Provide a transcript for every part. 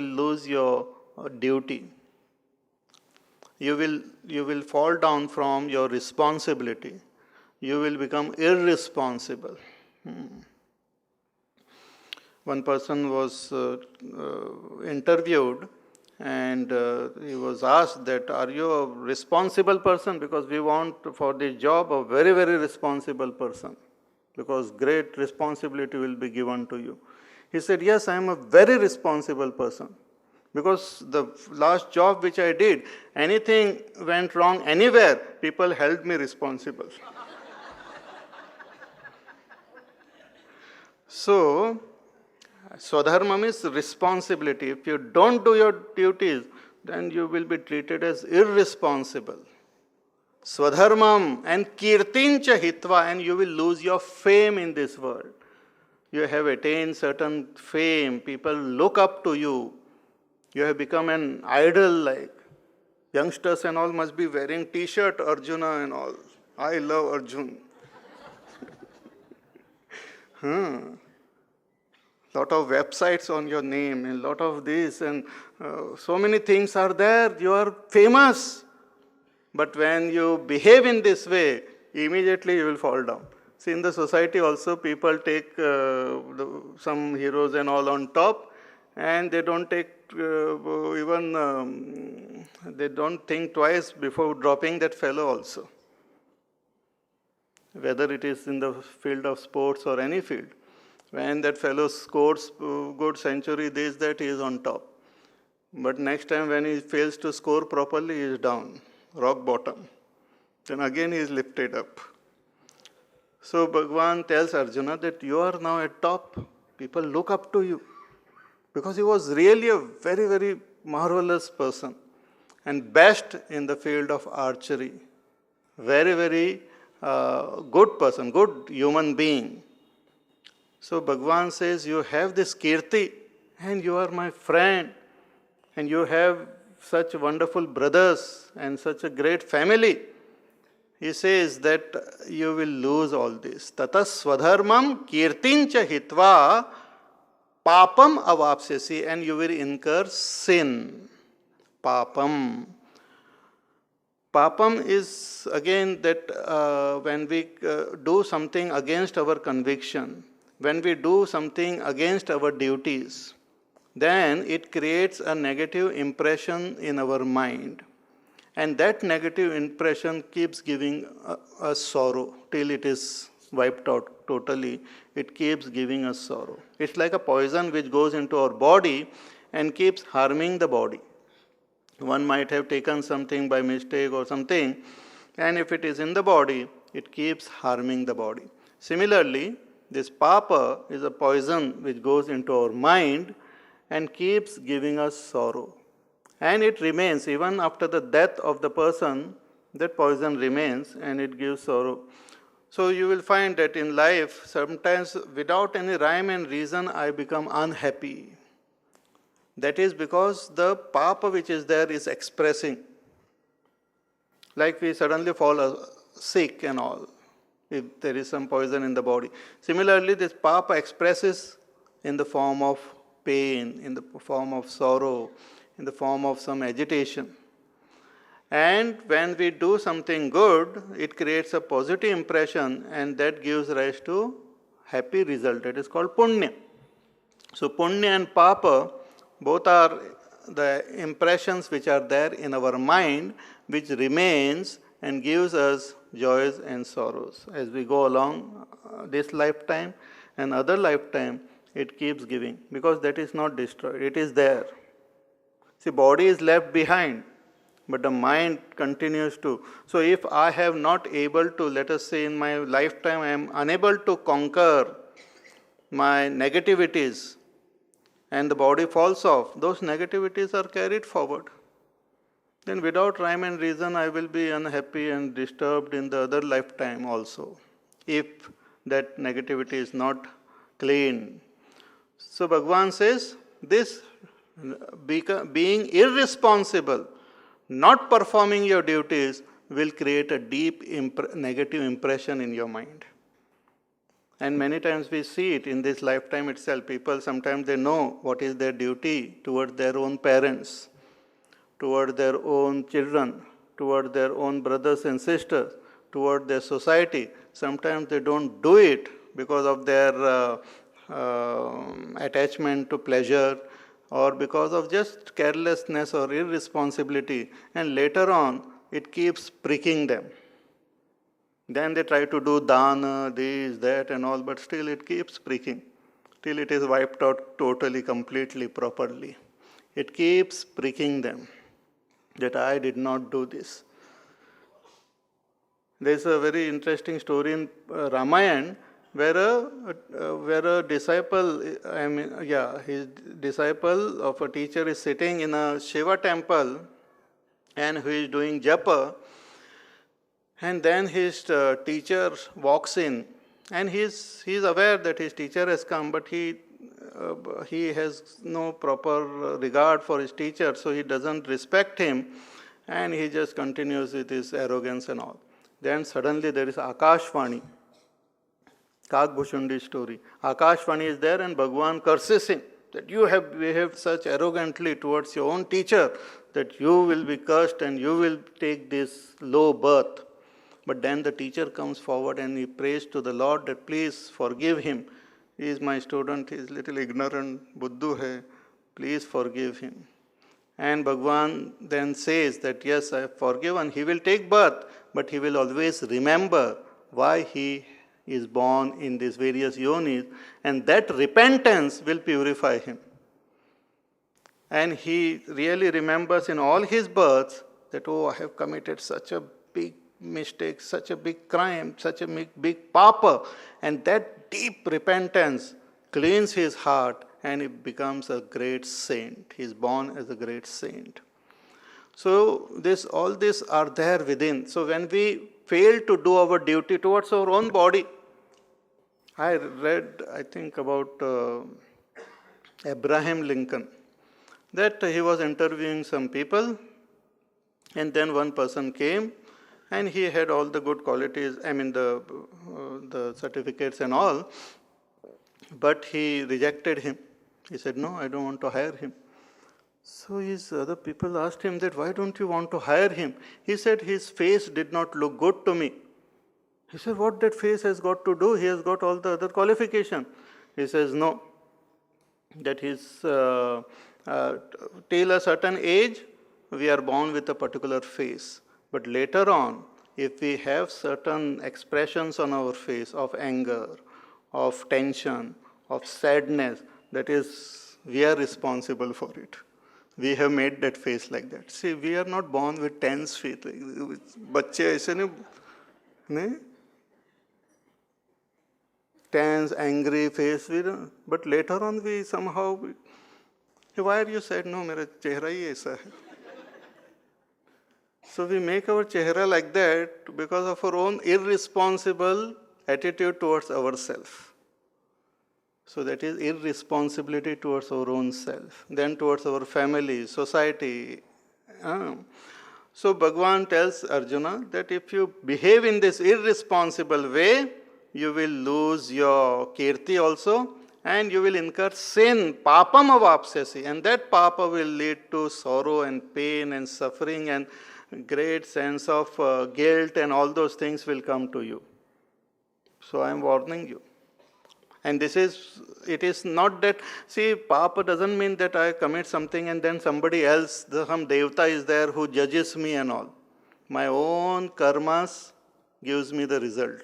lose your duty. You will fall down from your responsibility. You will become irresponsible. One person was interviewed, and he was asked that, are you a responsible person? Because we want for this job a very, very responsible person, because great responsibility will be given to you. He said, yes, I am a very responsible person. Because the last job which I did, anything went wrong anywhere, people held me responsible. So, Swadharmam is responsibility. If you don't do your duties, then you will be treated as irresponsible. Swadharmam and kirtincha hitva, and you will lose your fame in this world. You have attained certain fame, people look up to you. You have become an idol, like youngsters and all must be wearing t-shirt Arjuna and all. I love Arjun. Lot of websites on your name and lot of this, and so many things are there. You are famous. But when you behave in this way, immediately you will fall down. See, in the society also, people take some heroes and all on top, and they don't take they don't think twice before dropping that fellow also. Whether it is in the field of sports or any field. When that fellow scores good century, this, that, he is on top. But next time when he fails to score properly, he is down, rock bottom. Then again he is lifted up. So Bhagavan tells Arjuna that you are now at top. People look up to you. Because he was really a very, very marvelous person. And best in the field of archery. Very, very good person, good human being. So Bhagavan says, you have this kirti, and you are my friend. And you have such wonderful brothers and such a great family. He says that you will lose all this. Tatas swadharmam kirtincha hitva papam avapsesi, and you will incur sin. Papam. Papam is again that when we do something against our conviction, when we do something against our duties, then it creates a negative impression in our mind. And that negative impression keeps giving us sorrow till it is wiped out totally. It keeps giving us sorrow. It's like a poison which goes into our body and keeps harming the body. One might have taken something by mistake or something, and if it is in the body, it keeps harming the body. Similarly, this papa is a poison which goes into our mind and keeps giving us sorrow. And it remains, even after the death of the person, that poison remains and it gives sorrow. So you will find that in life, sometimes without any rhyme and reason, I become unhappy. That is because the papa which is there is expressing. Like we suddenly fall sick and all, if there is some poison in the body. Similarly, this papa expresses in the form of pain, in the form of sorrow, in the form of some agitation. And when we do something good, it creates a positive impression, and that gives rise to happy result. It is called punya. So punya and papa both are the impressions which are there in our mind, which remains and gives us joys and sorrows. As we go along this lifetime and other lifetime, it keeps giving, because that is not destroyed. It is there. See, body is left behind, but the mind continues to. So if I have not able to, let us say in my lifetime, I am unable to conquer my negativities, and the body falls off, those negativities are carried forward. Then without rhyme and reason, I will be unhappy and disturbed in the other lifetime also, if that negativity is not clean. So Bhagavan says, this being irresponsible, not performing your duties, will create a deep negative impression in your mind. And many times we see it in this lifetime itself. People sometimes they know what is their duty toward their own parents, toward their own children, toward their own brothers and sisters, toward their society. Sometimes they don't do it because of their attachment to pleasure or because of just carelessness or irresponsibility. And later on, it keeps pricking them. Then they try to do dana, this, that and all, but still it keeps pricking. Till it is wiped out totally, completely, properly. It keeps pricking them that I did not do this. There is a very interesting story in Ramayana where a disciple, his disciple of a teacher is sitting in a Shiva temple and who is doing japa. And then his teacher walks in, and he is aware that his teacher has come, but he has no proper regard for his teacher, so he doesn't respect him, and he just continues with his arrogance and all. Then suddenly there is Akashvani, Kagbhushundi story. Akashvani is there, and Bhagwan curses him that you have behaved such arrogantly towards your own teacher that you will be cursed and you will take this low birth. But then the teacher comes forward and he prays to the Lord that please forgive him. He is my student, he is little ignorant, buddhu hai, please forgive him. And Bhagwan then says that yes, I have forgiven, he will take birth, but he will always remember why he is born in these various yonis, and that repentance will purify him. And he really remembers in all his births that, oh, I have committed such a big mistake, such a big crime, such a big papa. And that deep repentance cleans his heart and he becomes a great saint. He is born as a great saint. So all this are there within. So when we fail to do our duty towards our own body, I read, I think, about Abraham Lincoln, that he was interviewing some people, and then one person came, and he had all the good qualities, the certificates and all, but he rejected him. He said, no, I don't want to hire him. So his other people asked him that, why don't you want to hire him? He said, his face did not look good to me. He said, what that face has got to do? He has got all the other qualification. He says, no, that he's till a certain age, we are born with a particular face. But later on, if we have certain expressions on our face of anger, of tension, of sadness, that is, we are responsible for it. We have made that face like that. See, we are not born with tense face. Bacche aise nahi? Tense, angry face. But later on, we somehow, why are you sad? No, mera chehra hi aisa hai. So we make our chehra like that because of our own irresponsible attitude towards ourselves. So that is irresponsibility towards our own self, then towards our family, society. So Bhagwan tells Arjuna that if you behave in this irresponsible way, you will lose your kirti also, and you will incur sin, papam avapsyasi, and that papa will lead to sorrow and pain and suffering and great sense of guilt, and all those things will come to you. So I am warning you. And it is not that, see, papa doesn't mean that I commit something and then somebody else, some devta is there who judges me and all. My own karmas gives me the result.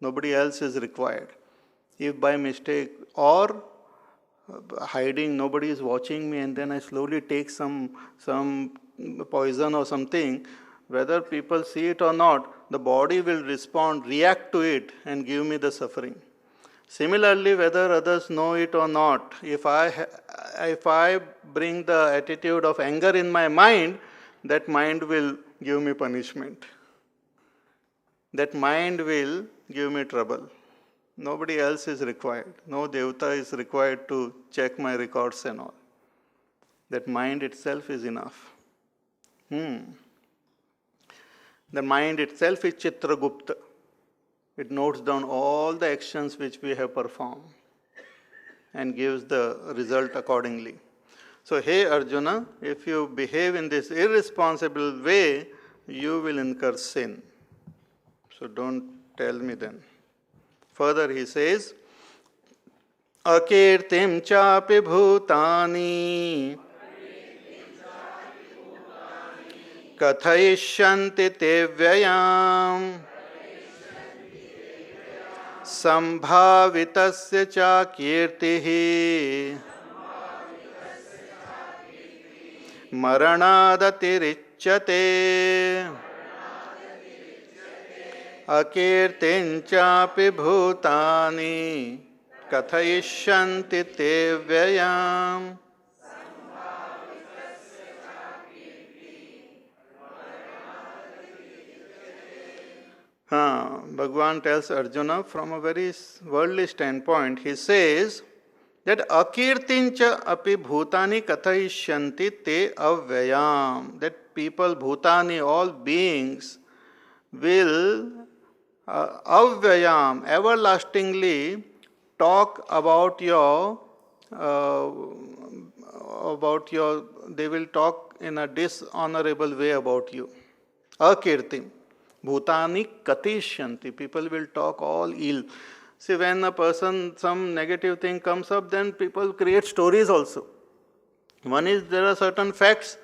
Nobody else is required. If by mistake or hiding, nobody is watching me, and then I slowly take some poison or something, whether people see it or not, the body will respond, react to it and give me the suffering. Similarly, whether others know it or not, if I bring the attitude of anger in my mind, that mind will give me punishment. That mind will give me trouble. Nobody else is required. No devta is required to check my records and all. That mind itself is enough. The mind itself is Chitragupta. It notes down all the actions which we have performed and gives the result accordingly. So, hey Arjuna, if you behave in this irresponsible way, you will incur sin. So, don't tell me then. Further, he says, Akirtim chapi bhutani kathayishyanti te vyayam sambhavitasya cha kirtihi maranadatirichyate akirtinchapi bhutani kathayishyanti te vyayam. Bhagavan tells Arjuna from a very worldly standpoint. He says that akirtincha api bhutani kathayishyanti te avyayam. That people, bhutani, all beings will avyayam, everlastingly talk about your, they will talk in a dishonorable way about you. Akirtim. Bhutani katishyanti. People will talk all ill. See, when a person, some negative thing comes up, then people create stories also. One is, there are certain facts,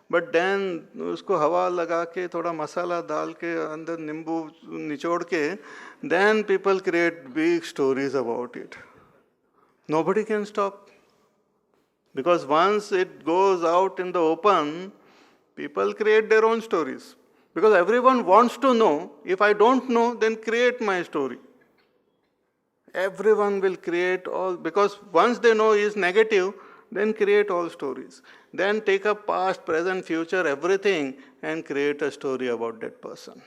but then उसको हवा लगा के थोड़ा मसाला डाल के अंदर नींबू निचोड़ के, then people create big stories about it. Nobody can stop. Because once it goes out in the open, people create their own stories. Because everyone wants to know. If I don't know, then create my story. Everyone will create all, because once they know is negative, then create all stories. Then take up past, present, future, everything and create a story about that person.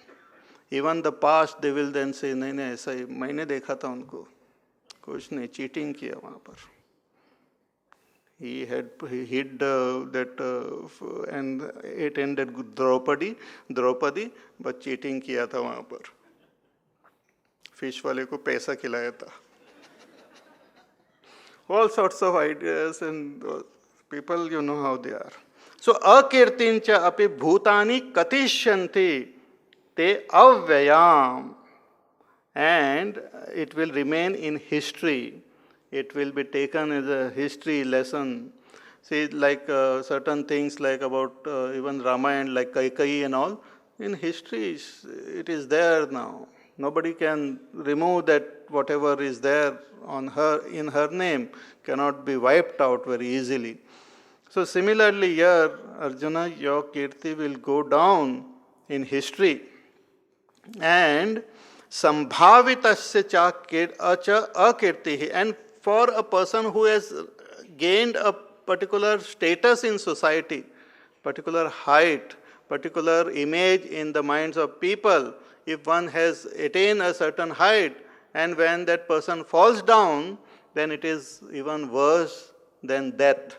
Even the past, they will then say, नहीं नहीं ऐसा ही मैंने देखा था उनको, कुछ नहीं, cheating किया वहाँ पर. He hid that and it ended Draupadi, but cheating किया था वहाँ पर. Fish वाले को पैसा खिलाया था. All sorts of ideas, and people, you know how they are. So, akirtincha api bhutani katishyanti te avyayam. And it will remain in history. It will be taken as a history lesson. See, like certain things like about even Ramayana, like Kaikeyi and all, in history it is there now. Nobody can remove that. Whatever is there on her, in her name, cannot be wiped out very easily. So similarly here, Arjuna, your kirti will go down in history. And sambhavitasya cha akirtihi. And for a person who has gained a particular status in society, particular height, particular image in the minds of people, if one has attained a certain height, and when that person falls down, then it is even worse than death.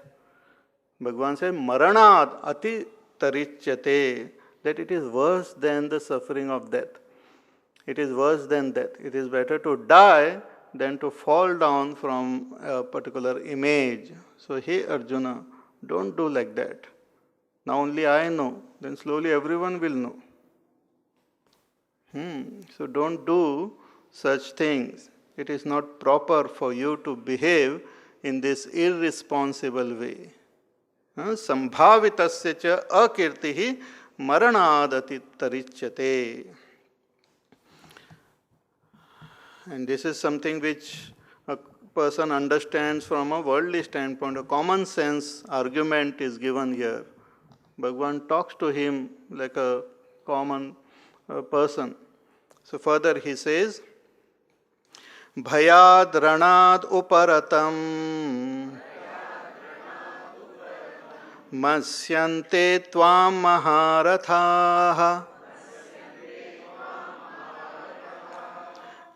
Bhagavan says, maranad ati tarichyate, that it is worse than the suffering of death. It is worse than death. It is better to die than to fall down from a particular image. So, hey Arjuna, don't do like that. Now only I know, then slowly everyone will know. So don't do such things. It is not proper for you to behave in this irresponsible way. Sambhavitasya cha akirtihi maranadati tarichyate. And this is something which a person understands from a worldly standpoint. A common sense argument is given here. Bhagavan talks to him like a common person. So further he says, Bhayad ranad uparatam masyante tvam maharathaha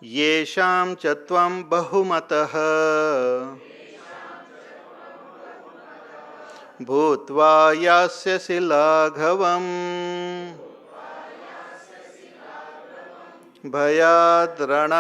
yesham chatvam bahumataha bhutva yasyasi laghavam Bhayad Rana